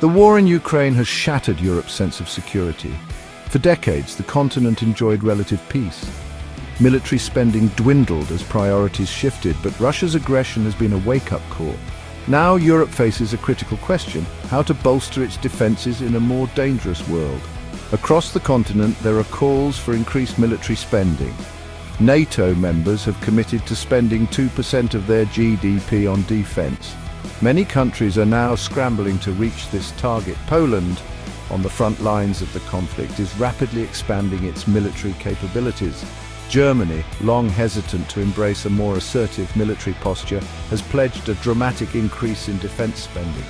The war in Ukraine has shattered Europe's sense of security. For decades, the continent enjoyed relative peace. Military spending dwindled as priorities shifted, but Russia's aggression has been a wake-up call. Now Europe faces a critical question: how to bolster its defenses in a more dangerous world. Across the continent, there are calls for increased military spending. NATO members have committed to spending 2% of their GDP on defense. Many countries are now scrambling to reach this target. Poland, on the front lines of the conflict, is rapidly expanding its military capabilities. Germany, long hesitant to embrace a more assertive military posture, has pledged a dramatic increase in defense spending.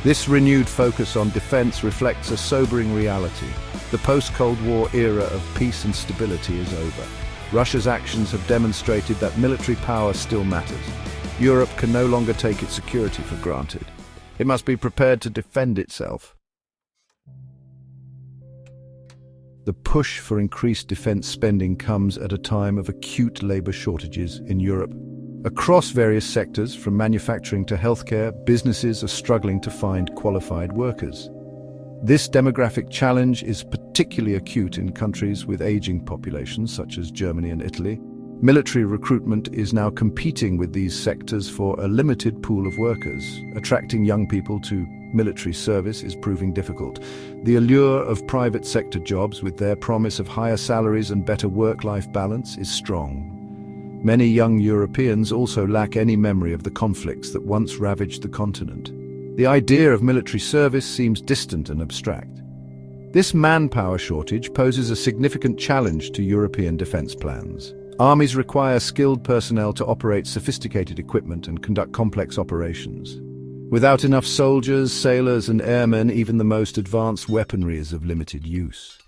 This renewed focus on defense reflects a sobering reality. The post-Cold War era of peace and stability is over. Russia's actions have demonstrated that military power still matters. Europe can no longer take its security for granted. It must be prepared to defend itself. The push for increased defense spending comes at a time of acute labor shortages in Europe. Across various sectors, from manufacturing to healthcare, businesses are struggling to find qualified workers. This demographic challenge is particularly acute in countries with aging populations such as Germany and Italy. Military recruitment is now competing with these sectors for a limited pool of workers. Attracting young people to military service is proving difficult. The allure of private sector jobs, with their promise of higher salaries and better work-life balance, is strong. Many young Europeans also lack any memory of the conflicts that once ravaged the continent. The idea of military service seems distant and abstract. This manpower shortage poses a significant challenge to European defense plans. Armies require skilled personnel to operate sophisticated equipment and conduct complex operations. Without enough soldiers, sailors, and airmen, even the most advanced weaponry is of limited use.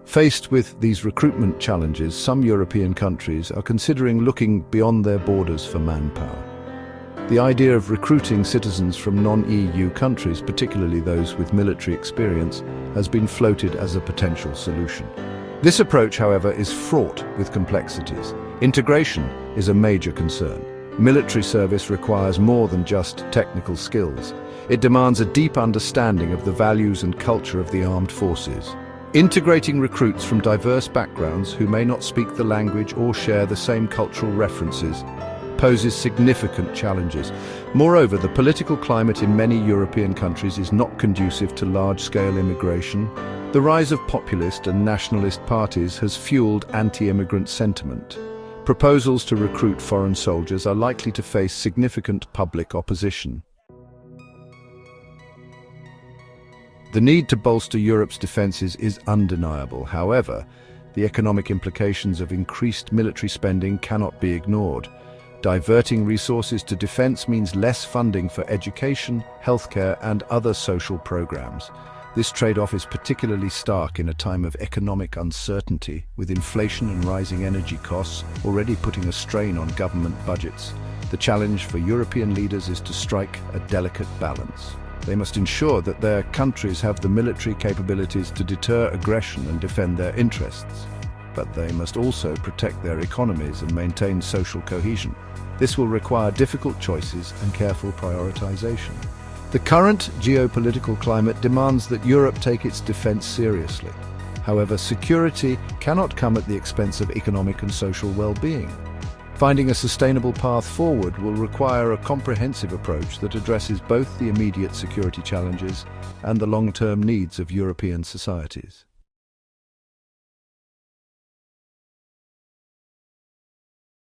Faced with these recruitment challenges, some European countries are considering looking beyond their borders for manpower. The idea of recruiting citizens from non-EU countries, particularly those with military experience, has been floated as a potential solution. This approach, however, is fraught with complexities. Integration is a major concern. Military service requires more than just technical skills. It demands a deep understanding of the values and culture of the armed forces. Integrating recruits from diverse backgrounds who may not speak the language or share the same cultural references poses significant challenges. Moreover, the political climate in many European countries is not conducive to large-scale immigration. The rise of populist and nationalist parties has fueled anti-immigrant sentiment. Proposals to recruit foreign soldiers are likely to face significant public opposition. The need to bolster Europe's defenses is undeniable. However, the economic implications of increased military spending cannot be ignored. Diverting resources to defense means less funding for education, healthcare, and other social programs. This trade-off is particularly stark in a time of economic uncertainty, with inflation and rising energy costs already putting a strain on government budgets. The challenge for European leaders is to strike a delicate balance. They must ensure that their countries have the military capabilities to deter aggression and defend their interests. But they must also protect their economies and maintain social cohesion. This will require difficult choices and careful prioritization. The current geopolitical climate demands that Europe take its defense seriously. However, security cannot come at the expense of economic and social well-being. Finding a sustainable path forward will require a comprehensive approach that addresses both the immediate security challenges and the long-term needs of European societies.